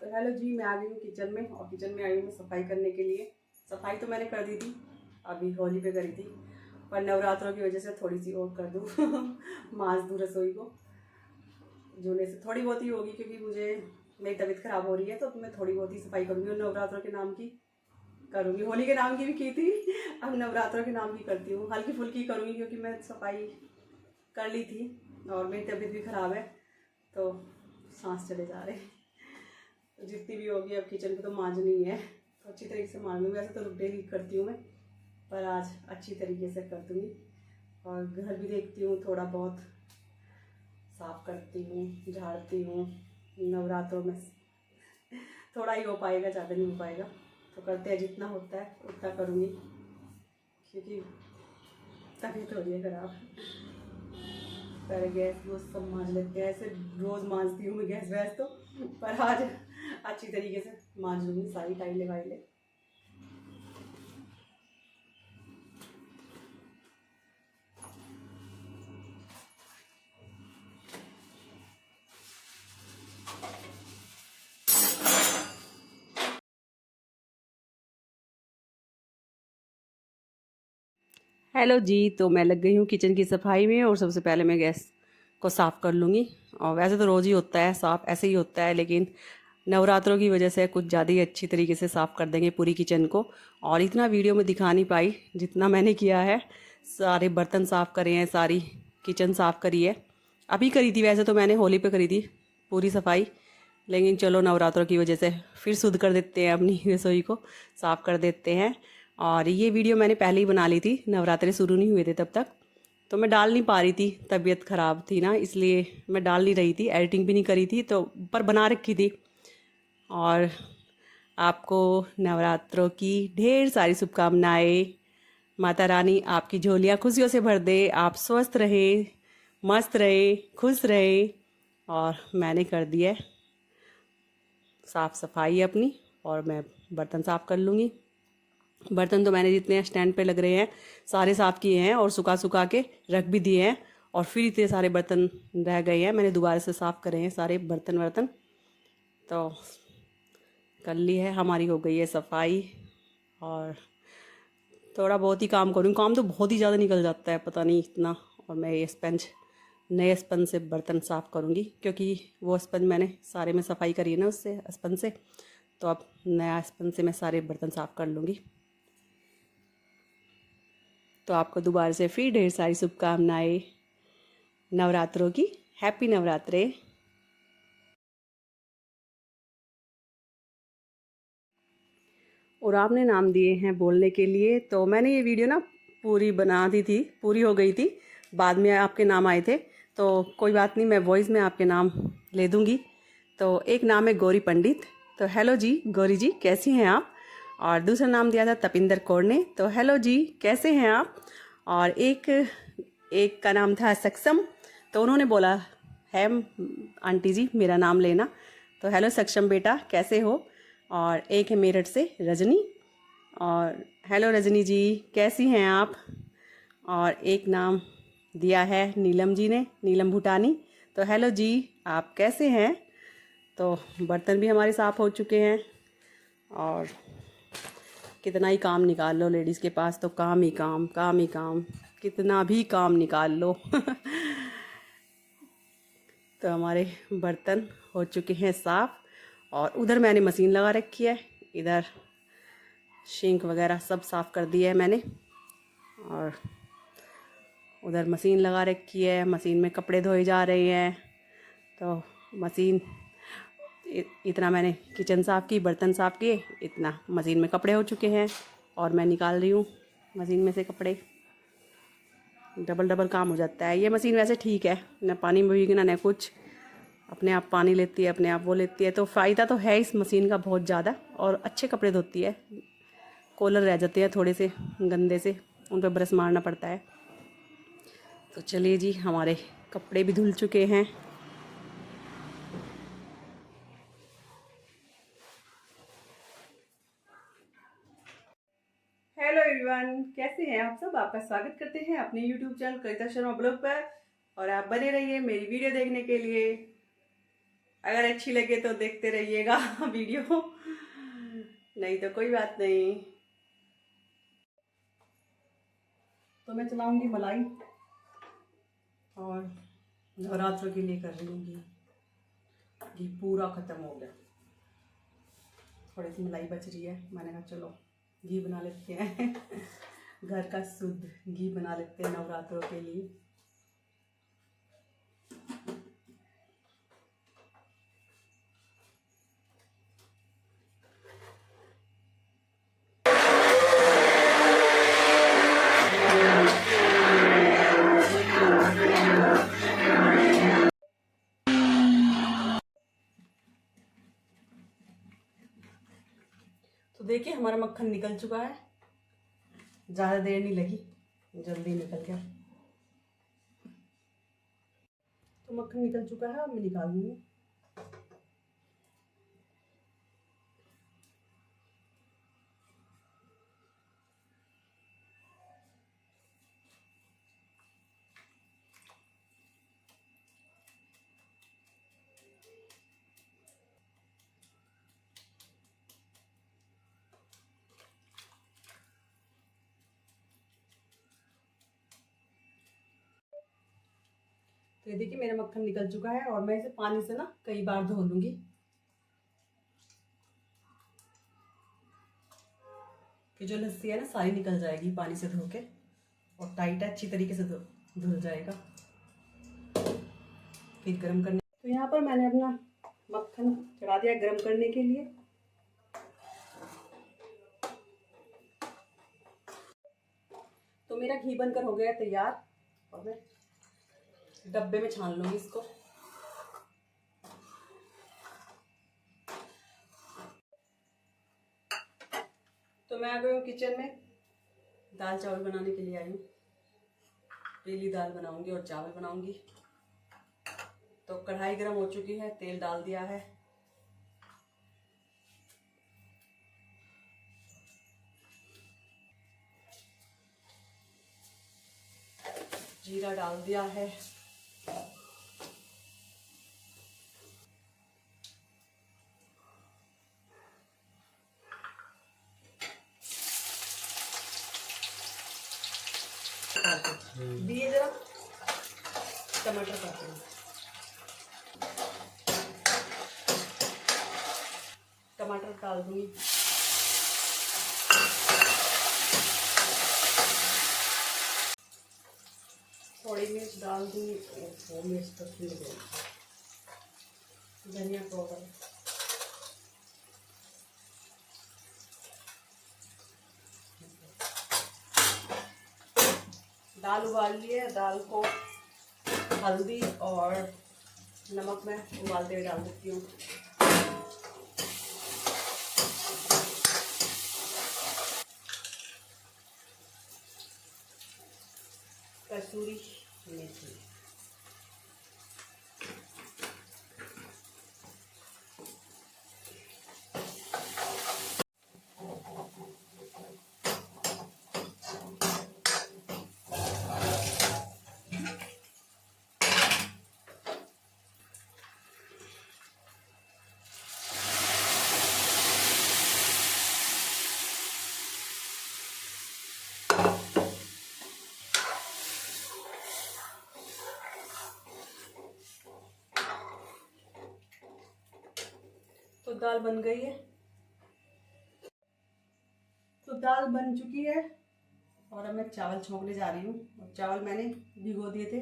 तो हेलो जी, मैं आ गई हूँ किचन में और किचन में आई हूँ सफाई करने के लिए। सफाई तो मैंने कर दी थी, अभी होली पे करी थी, पर नवरात्रों की वजह से थोड़ी सी और कर दूँ मांज दूँ रसोई को। जूने से थोड़ी बहुत ही होगी क्योंकि मुझे मेरी तबीयत ख़राब हो रही है, तो मैं थोड़ी बहुत ही सफाई करूँगी और नवरात्रों के नाम की करूँगी। होली के नाम की भी की थी, अब नवरात्रों के नाम की करती हूँ। हल्की फुल्की करूँगी क्योंकि मैं सफाई कर ली थी और मेरी तबीयत भी ख़राब है, तो सांस चले जा रहे हैं। तो जितनी भी होगी अब किचन को तो मांजनी ही है, तो अच्छी तरीके से मांज लूँगी। वैसे तो डेली करती हूँ मैं, पर आज अच्छी तरीके से कर दूँगी। और घर भी देखती हूँ, थोड़ा बहुत साफ करती हूँ, झाड़ती हूँ। नवरात्रों में थोड़ा ही हो पाएगा, ज़्यादा नहीं हो पाएगा, तो करते हैं जितना होता है उतना करूँगी, क्योंकि तबीयत हो रही है ख़राब। पहले गैस वो सब मांज लेते हैं, ऐसे रोज़ मांजती हूँ मैं गैस वैस तो, पर आज अच्छी तरीके से मांज लूँगी सारी टाइलें वाइलें। हेलो जी, तो मैं लग गई हूँ किचन की सफाई में और सबसे पहले मैं गैस को साफ़ कर लूँगी। और वैसे तो रोज़ ही होता है साफ़, ऐसे ही होता है, लेकिन नवरात्रों की वजह से कुछ ज़्यादा ही अच्छी तरीके से साफ़ कर देंगे पूरी किचन को। और इतना वीडियो में दिखा नहीं पाई जितना मैंने किया है। सारे बर्तन साफ़ करे हैं, सारी किचन साफ़ करी है। अभी करी थी, वैसे तो मैंने होली पे करी थी पूरी सफाई, लेकिन चलो नवरात्रों की वजह से फिर शुद्ध कर देते हैं, अपनी रसोई को साफ़ कर देते हैं। और ये वीडियो मैंने पहले ही बना ली थी, नवरात्रे शुरू नहीं हुए थे तब तक, तो मैं डाल नहीं पा रही थी, तबीयत ख़राब थी ना, इसलिए मैं डाल नहीं रही थी, एडिटिंग भी नहीं करी थी, तो पर बना रखी थी। और आपको नवरात्रों की ढेर सारी शुभकामनाएं। माता रानी आपकी झोलियाँ खुशियों से भर दे, आप स्वस्थ रहे, मस्त रहे, खुश रहे। और मैंने कर दी है साफ़ सफाई अपनी, और मैं बर्तन साफ़ कर लूँगी। बर्तन तो मैंने जितने स्टैंड पे लग रहे हैं सारे साफ़ किए हैं और सुखा सुखा के रख भी दिए हैं। और फिर इतने सारे बर्तन रह गए हैं, मैंने दोबारा से साफ़ करे हैं सारे बर्तन। तो कर ली है, हमारी हो गई है सफाई। और थोड़ा बहुत ही काम करूँ, काम तो बहुत ही ज़्यादा निकल जाता है, पता नहीं इतना। और मैं ये स्पंज, नए स्पंज से बर्तन साफ़ करूँगी, क्योंकि वो स्पंज मैंने सारे में सफाई करी है ना उससे, स्पंज से, तो अब नया स्पंज से मैं सारे बर्तन साफ़ कर लूँगी। तो आपको दोबारा से फिर ढेर सारी शुभकामनाएं नवरात्रों की। हैप्पी नवरात्रे। और आपने नाम दिए हैं बोलने के लिए, तो मैंने ये वीडियो ना पूरी बना दी थी, पूरी हो गई थी, बाद में आपके नाम आए थे, तो कोई बात नहीं, मैं वॉइस में आपके नाम ले दूँगी। तो एक नाम है गौरी पंडित, तो हेलो जी गौरी जी, कैसी हैं आप। और दूसरा नाम दिया था तपिंदर कौर ने, तो हेलो जी कैसे हैं आप। और एक एक का नाम था सक्षम, तो उन्होंने बोला है आंटी जी मेरा नाम लेना, तो हेलो सक्षम बेटा कैसे हो। और एक है मेरठ से रजनी, और हेलो रजनी जी कैसी हैं आप। और एक नाम दिया है नीलम जी ने, नीलम भूटानी, तो हेलो जी आप कैसे हैं। तो बर्तन भी हमारे साफ़ हो चुके हैं। और कितना ही काम निकाल लो, लेडीज़ के पास तो काम ही काम, काम ही काम, कितना भी काम निकाल लो तो हमारे बर्तन हो चुके हैं साफ़। और उधर मैंने मशीन लगा रखी है, इधर सिंक वगैरह सब साफ़ कर दिया है मैंने। और उधर मशीन लगा रखी है, मशीन में कपड़े धोए जा रहे हैं। तो मशीन, इतना मैंने किचन साफ़ की, बर्तन साफ़ किए, इतना मशीन में कपड़े हो चुके हैं। और मैं निकाल रही हूँ मशीन में से कपड़े, डबल डबल काम हो जाता है। ये मशीन वैसे ठीक है, न पानी में भीगना न कुछ, अपने आप पानी लेती है, अपने आप वो लेती है, तो फ़ायदा तो है इस मशीन का बहुत ज़्यादा। और अच्छे कपड़े धोती है, कॉलर रह जाते हैं थोड़े से गंदे से, उन पर ब्रश मारना पड़ता है। तो चलिए जी, हमारे कपड़े भी धुल चुके हैं। हेलो एवरीवन, कैसे हैं आप सब। आपका स्वागत करते हैं अपने YouTube channel Kavita Sharma blog पर। और आप बने रहिए मेरी वीडियो देखने के लिए। अगर अच्छी लगे तो देखते रहिएगा वीडियो, नहीं तो कोई बात नहीं। तो मैं चलाऊंगी मलाई और नवरात्र के लिए कर रही हूँ घी। घी पूरा ख़त्म हो गया, थोड़ी सी मलाई बच रही है। मैंने कहा चलो घी बना लेते हैं घर का शुद्ध घी बना लेते हैं नवरात्रों के लिए। तो देखिए हमारा मक्खन निकल चुका है, ज़्यादा देर नहीं लगी, जल्दी निकल गया। तो मक्खन निकल चुका है, अब मैं निकाल लूँगी। तो ये देखिए मेरा मक्खन निकल चुका है और मैं इसे पानी से ना कई बार धो लूँगी। कि जो लस्सी है ना सारी निकल जाएगी पानी से धो के, और टाइट अच्छी तरीके से धुल जाएगा। फिर गरम करने, तो यहाँ पर मैंने अपना मक्खन चढ़ा दिया गरम करने के लिए। तो मेरा घी बनकर हो गया तैयार और मैं डब्बे में छान लूँगी इसको। तो मैं आ गई हूँ किचन में, दाल चावल बनाने के लिए आई हूँ। पीली दाल बनाऊंगी और चावल बनाऊंगी। तो कढ़ाई गर्म हो चुकी है, तेल डाल दिया है। जीरा डाल दिया है। दिए जरा टमाटर काटते हैं, टमाटर डाल दूंगी। थोड़ी मिर्च डाल दूंगी, वो मिर्च तो खिल गई। धनिया पाउडर, दाल उबाल ली है, दाल को हल्दी और नमक में उबालते हुए डाल देती हूँ। कसूरी मेथी, तो दाल बन गई है। तो दाल बन चुकी है और अब मैं चावल छोंकने जा रही हूँ। और चावल मैंने भिगो दिए थे।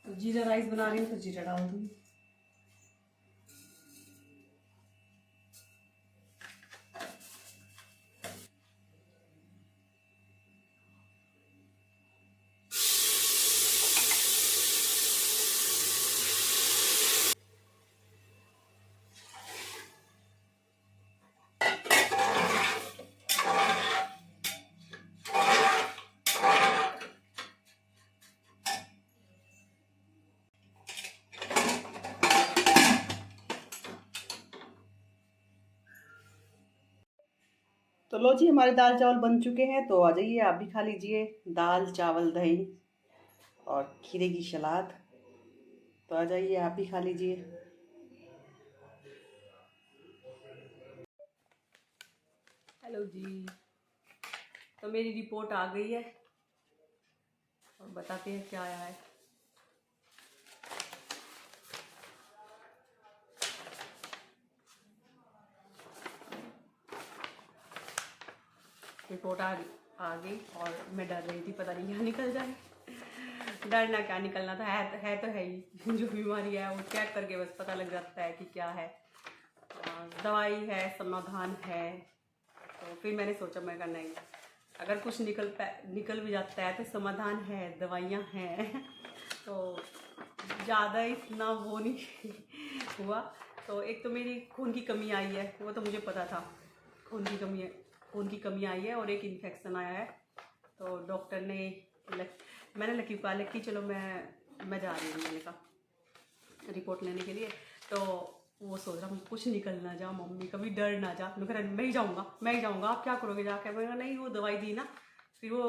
तो जीरा राइस बना रही हूँ तो जीरा डाल दूँगी। तो लो जी, हमारे दाल चावल बन चुके हैं, तो आ जाइए आप भी खा लीजिए। दाल चावल दही और खीरे की सलाद। तो आ जाइए आप भी खा लीजिए। हेलो जी। तो मेरी रिपोर्ट आ गई है और बताते हैं क्या आया है। रिपोर्ट आ गई और मैं डर रही थी पता नहीं क्या निकल जाए। डरना क्या, निकलना तो है ही। जो बीमारी है वो चेक करके बस पता लग जाता है कि क्या है। दवाई है, समाधान है। तो फिर मैंने सोचा, मैं कहा नहीं, अगर कुछ निकल भी जाता है तो समाधान है, दवाइयाँ हैं। तो ज़्यादा इतना वो नहीं हुआ। तो एक तो मेरी खून की कमी आई है, वो तो मुझे पता था। खून की कमी है, खून की कमी आई है और एक इन्फेक्शन आया है। तो डॉक्टर ने मैंने लकी को कहा कि चलो मैं जा रही हूँ, मैंने कहा रिपोर्ट लेने के लिए। तो वो सोच रहा कुछ निकल ना जा, मम्मी कभी डर ना जा। मैं कह रहा मैं ही जाऊँगा, आप क्या करोगे जाके। मैं कहा नहीं, वो दवाई दी ना, फिर वो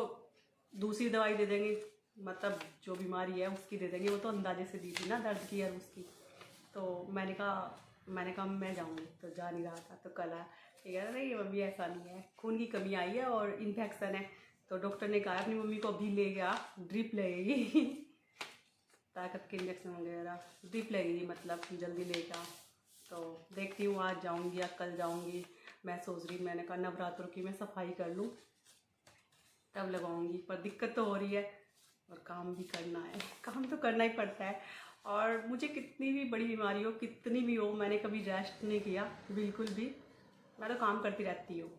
दूसरी दवाई दे देंगे, मतलब जो बीमारी है उसकी दे देंगे। वो तो अंदाजे से दी थी ना दर्द की और उसकी। तो मैंने कहा मैं जाऊँगी, तो जा नहीं रहा था। तो कल आया, ये कह रहा नहीं मम्मी ऐसा नहीं है, खून की कमी आई है और इन्फेक्शन है। तो डॉक्टर ने कहा अपनी मम्मी को अभी ले गया, ड्रिप लगेगी। ताकत के इंजेक्शन वगैरह ड्रिप लगेगी, मतलब जल्दी लेगा। तो देखती हूँ आज जाऊँगी या कल जाऊँगी। मैं सोच रही, मैंने कहा नवरात्रों की मैं सफाई कर लूँ तब लगाऊंगी। पर दिक्कत तो हो रही है और काम भी करना है। काम तो करना ही पड़ता है। और मुझे कितनी भी बड़ी बीमारी हो, कितनी भी हो, मैंने कभी रेस्ट नहीं किया बिल्कुल भी। मैं तो काम करती रहती हूँ,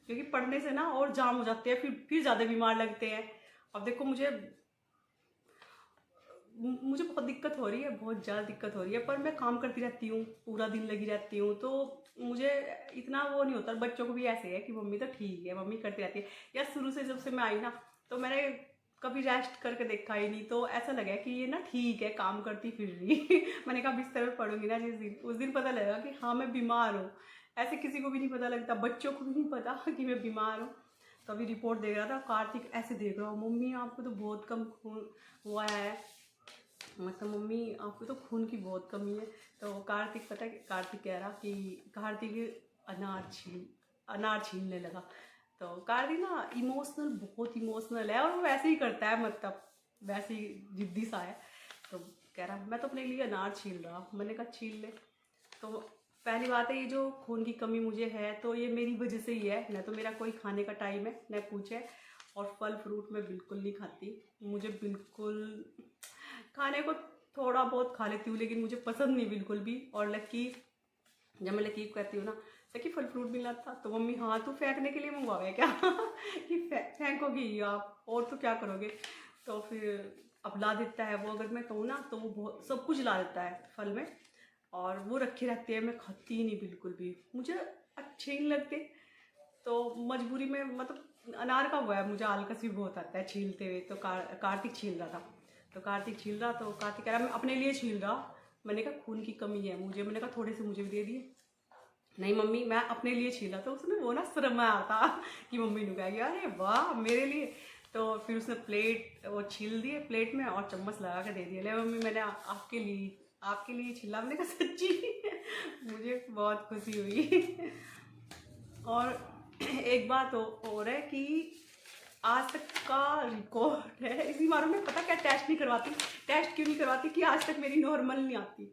क्योंकि पढ़ने से ना और जाम हो जाते हैं, फिर ज़्यादा बीमार लगते हैं। अब देखो मुझे बहुत दिक्कत हो रही है, बहुत ज़्यादा दिक्कत हो रही है, पर मैं काम करती रहती हूँ, पूरा दिन लगी रहती हूँ। तो मुझे इतना वो नहीं होता। बच्चों को भी ऐसे है कि मम्मी तो ठीक है, मम्मी करती रहती है। या शुरू से जब से मैं आई ना, तो मैंने कभी रेस्ट करके देखा ही नहीं। तो ऐसा लगा कि ये ना ठीक है, काम करती फिर रही। मैंने कहा बिस्तर पर पढ़ूंगी ना जिस दिन, उस दिन पता लगेगा कि हाँ मैं बीमार हूँ। ऐसे किसी को भी नहीं पता लगता, बच्चों को भी नहीं पता कि मैं बीमार हूँ। तो अभी रिपोर्ट देख रहा था कार्तिक, ऐसे देख रहा हूँ, मम्मी आपको तो बहुत कम खून वो आया है। मतलब मम्मी आपको तो खून की बहुत कमी है। तो कार्तिक, पता है कार्तिक कह रहा कि कार्तिक अनार छीनने लगा। तो कार्तिक ना इमोशनल, बहुत इमोशनल है और वो वैसे ही करता है, मतलब वैसे ही जिद्दी सा है। तो कह रहा मैं तो अपने लिए अनार छील रहा। मैंने कहा छील ले। तो पहली बात है, ये जो खून की कमी मुझे है तो ये मेरी वजह से ही है, न तो मेरा कोई खाने का टाइम है न कुछ है। और फल फ्रूट मैं बिल्कुल नहीं खाती। मुझे बिल्कुल खाने को थोड़ा बहुत खा लेती हूँ, लेकिन मुझे पसंद नहीं बिल्कुल भी। और लकी, जब मैं लकी को कहती हूँ ना लकी फल फ्रूट मिला था, तो मम्मी हाँ तू फेंकने के लिए मंगवाए क्या। कि फेंकोगी आप और तो क्या करोगे। तो फिर अब ला देता है वो, अगर मैं कहूँ ना तो वो बहुत सब कुछ ला देता है फल में। और वो रखी रहती है, मैं खाती ही नहीं बिल्कुल भी, मुझे अच्छे ही नहीं लगते। तो मजबूरी में, मतलब अनार का हुआ है, मुझे आलकस भी बहुत आता है छीलते हुए। तो कार्तिक छील रहा था, तो कार्तिक छील रहा, तो कार्तिक कह रहा मैं अपने लिए छील रहा। मैंने कहा खून की कमी है मुझे, मैंने कहा थोड़े से मुझे भी दे दिए। नहीं मम्मी मैं अपने लिए छीला। तो उसने वो ना शर्मा आता कि मम्मी ने कहा अरे वाह मेरे लिए। तो फिर उसने प्लेट वो छील दिए प्लेट में और चम्मच लगा के दे दिया, ले मम्मी मैंने आपके लिए छीला। मैंने कहा सच्ची। मुझे बहुत खुशी हुई। और एक बात और है कि आज तक का रिकॉर्ड है इसी बारे में, पता क्या टेस्ट नहीं करवाती। टेस्ट क्यों नहीं करवाती कि आज तक मेरी नॉर्मल नहीं आती।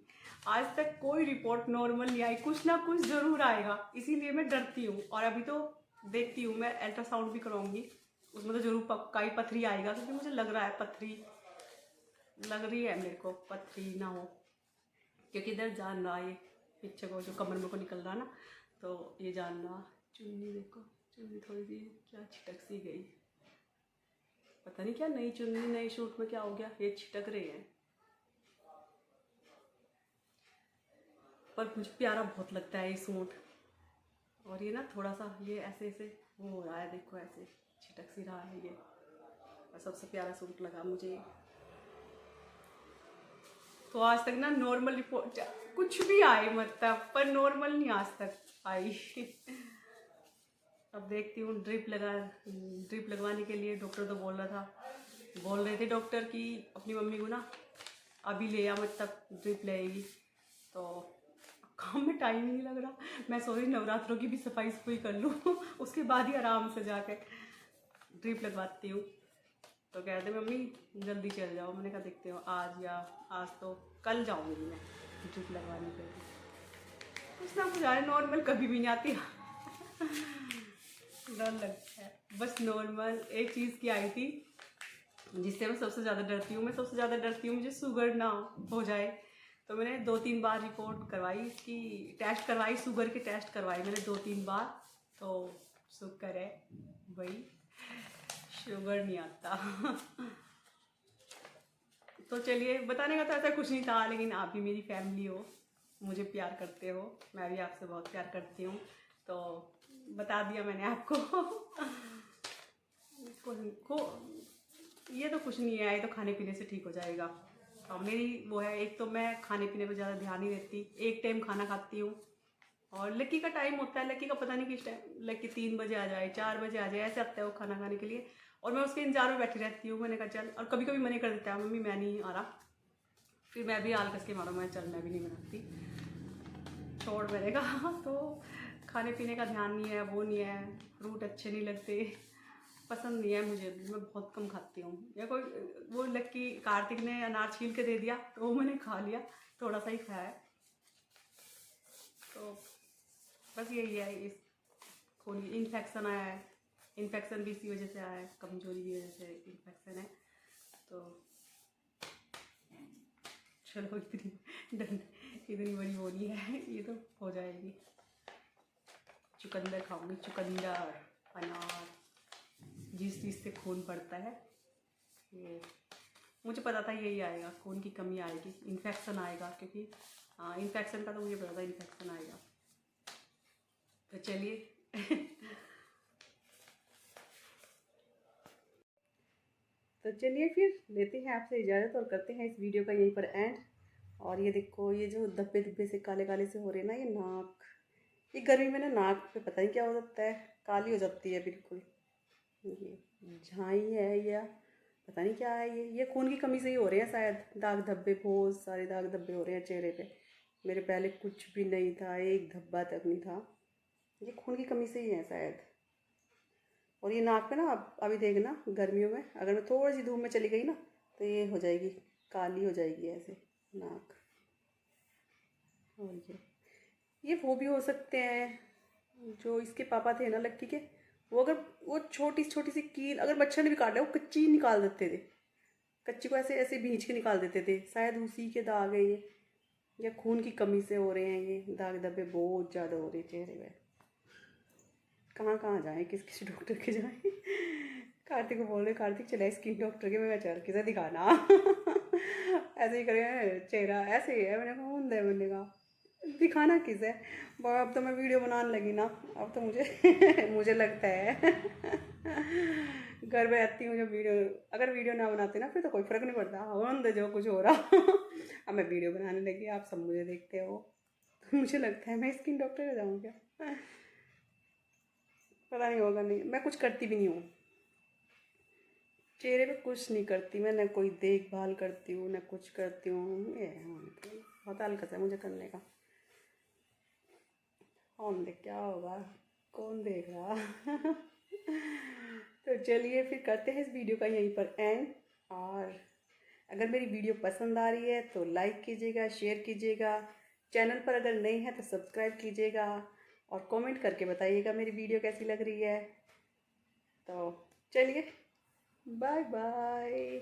आज तक कोई रिपोर्ट नॉर्मल नहीं आई, कुछ ना कुछ ज़रूर आएगा, इसीलिए मैं डरती हूँ। और अभी तो देखती हूँ, मैं अल्ट्रासाउंड भी करवाऊंगी, उसमें तो ज़रूर पक्का ही पथरी आएगा, क्योंकि मुझे लग रहा है पथरी लग रही है मेरे को, पथरी ना हो। क्योंकि इधर जान रहा ये पीछे को जो कमर में को निकल रहा ना, तो ये जान रहा। चुन्नी देखो, चुन्नी थोड़ी सी क्या छिटक सी गई, पता नहीं क्या नई चुन्नी नई सूट में क्या हो गया, ये छिटक रहे हैं। पर मुझे प्यारा बहुत लगता है ये सूट। और ये ना थोड़ा सा ये ऐसे ऐसे वो हो रहा है, देखो ऐसे छिटक सी रहा है ये। और सबसे प्यारा सूट लगा मुझे। तो आज तक ना नॉर्मल रिपोर्ट कुछ भी आए, मतलब पर नॉर्मल नहीं आज तक आई। अब देखती हूँ ड्रिप लगवाने के लिए डॉक्टर तो बोल रहे थे डॉक्टर कि अपनी मम्मी को ना अभी ले आ, मत तब ड्रिप लगेगी। तो काम में टाइम नहीं लग रहा। मैं सोच रही नवरात्रों की भी सफाई कर लूँ उसके बाद ही आराम से जाकर ड्रिप लगवाती हूँ। तो कह रहे थे मम्मी जल्दी चल जाओ। मैंने कहा देखते हो आज तो कल जाऊँगी मैं ड्रिप लगवाने के लिए। कुछ ना कुछ आए, नॉर्मल कभी भी नहीं आती डर लगता है। बस नॉर्मल एक चीज़ की आई थी जिससे मैं सबसे ज़्यादा डरती हूँ। मुझे शुगर ना हो जाए। तो मैंने 2-3 बार रिपोर्ट करवाई, इसकी टेस्ट करवाई, शुगर की टेस्ट करवाई मैंने 2-3 बार। तो शुक्र है भाई शुगर नहीं आता तो चलिए, बताने का तो ऐसा कुछ नहीं था, लेकिन आप भी मेरी फैमिली हो, मुझे प्यार करते हो, मैं भी आपसे बहुत प्यार करती हूँ, तो बता दिया मैंने आपको को ये तो कुछ नहीं है, ये तो खाने पीने से ठीक हो जाएगा। और मेरी वो है, एक तो मैं खाने पीने पर ज़्यादा ध्यान नहीं देती, एक टाइम खाना खाती हूँ। और लक्की का टाइम होता है, लक्की का पता नहीं किस टाइम, लक्की 3 बजे आ जाए, 4 बजे आ जाए, ऐसे आता है वो खाना खाने के लिए। और मैं उसके इंतजार में बैठी रहती हूँ। मैंने कहा चल, और कभी कभी मना कर देता है, मम्मी मैं नहीं आ रहा। फिर मैं भी आलकस के मारो, मैं चल मैं भी नहीं बनाती, छोड़ मैंने कहा तो खाने पीने का ध्यान नहीं है, वो नहीं है, फ्रूट अच्छे नहीं लगते, पसंद नहीं है मुझे, मैं बहुत कम खाती हूँ। या कोई वो लक्की कार्तिक ने अनार छील के दे दिया तो वो मैंने खा लिया, थोड़ा सा ही खाया है। तो बस यही है, इस खून इन्फेक्शन आया है, इन्फेक्शन भी इसी वजह से आया है, कमजोरी की वजह से इन्फेक्शन है। तो चलो इतनी बड़ी बोली है, ये तो हो जाएगी। चुकंदर खाऊंगी, चुकंदर, अनार, जिस चीज़ से खून पड़ता है, ये मुझे पता था यही आएगा, खून की कमी आएगी, इन्फेक्शन आएगा, क्योंकि हाँ इन्फेक्शन का तो मुझे पता था इन्फेक्शन आएगा। तो चलिए तो चलिए फिर लेते हैं आपसे इजाज़त और करते हैं इस वीडियो का यहीं पर एंड। और ये देखो, ये जो धब्बे धब्बे से काले काले से हो रहे हैं ना, ये नाक, ये गर्मी में ना नाक पे पता नहीं क्या हो जाता है, काली हो जाती है बिल्कुल। ये झाई है या पता नहीं क्या है, ये खून की कमी से ही हो रहे हैं शायद, दाग धब्बे, बहुत सारे दाग धब्बे हो रहे हैं चेहरे पे। मेरे पहले कुछ भी नहीं था, एक धब्बा तक नहीं था, ये खून की कमी से ही है शायद। और ये नाक पे ना अभी देखना, गर्मियों में अगर मैं थोड़ी सी धूप में चली गई ना तो ये हो जाएगी, काली हो जाएगी ऐसे नाक। और ये वो भी हो सकते हैं जो इसके पापा थे ना लक्की के, वो अगर वो छोटी छोटी सी कील अगर मच्छर ने भी काट लिया, वो कच्ची निकाल देते थे, कच्ची को ऐसे ऐसे भींच के निकाल देते थे, शायद उसी के दाग है ये, या खून की कमी से हो रहे हैं ये दाग धब्बे, बहुत ज़्यादा हो रहे हैं चेहरे पे। कहाँ जाएँ, किस किस डॉक्टर के जाएँ कार्तिक को बोल रहे, कार्तिक चला स्किन डॉक्टर के, मैं चल किसे दिखाना ऐसे ही करे चेहरा ऐसे ही है। मैंने कहा मैंने कहा दिखाना किस है। अब तो मैं वीडियो बनाने लगी ना, अब तो मुझे मुझे लगता है घर में रहती हूँ, जब अगर वीडियो ना बनाते ना फिर तो कोई फ़र्क नहीं पड़ता, होने दे जो कुछ हो रहा अब मैं वीडियो बनाने लगी, आप सब मुझे देखते हो मुझे लगता है मैं स्किन डॉक्टर हो जाऊँ क्या, पता नहीं होगा। नहीं, मैं कुछ करती भी नहीं हूँ चेहरे पे, कुछ नहीं करती मैं, न कोई देखभाल करती हूँ न कुछ करती हूँ। ये बहुत हल्का है मुझे करने का, कौन देख क्या होगा, कौन देख रहा तो चलिए फिर करते हैं इस वीडियो का यहीं पर एंड। और अगर मेरी वीडियो पसंद आ रही है तो लाइक कीजिएगा, शेयर कीजिएगा, चैनल पर अगर नहीं है तो सब्सक्राइब कीजिएगा, और कमेंट करके बताइएगा मेरी वीडियो कैसी लग रही है। तो चलिए बाय बाय।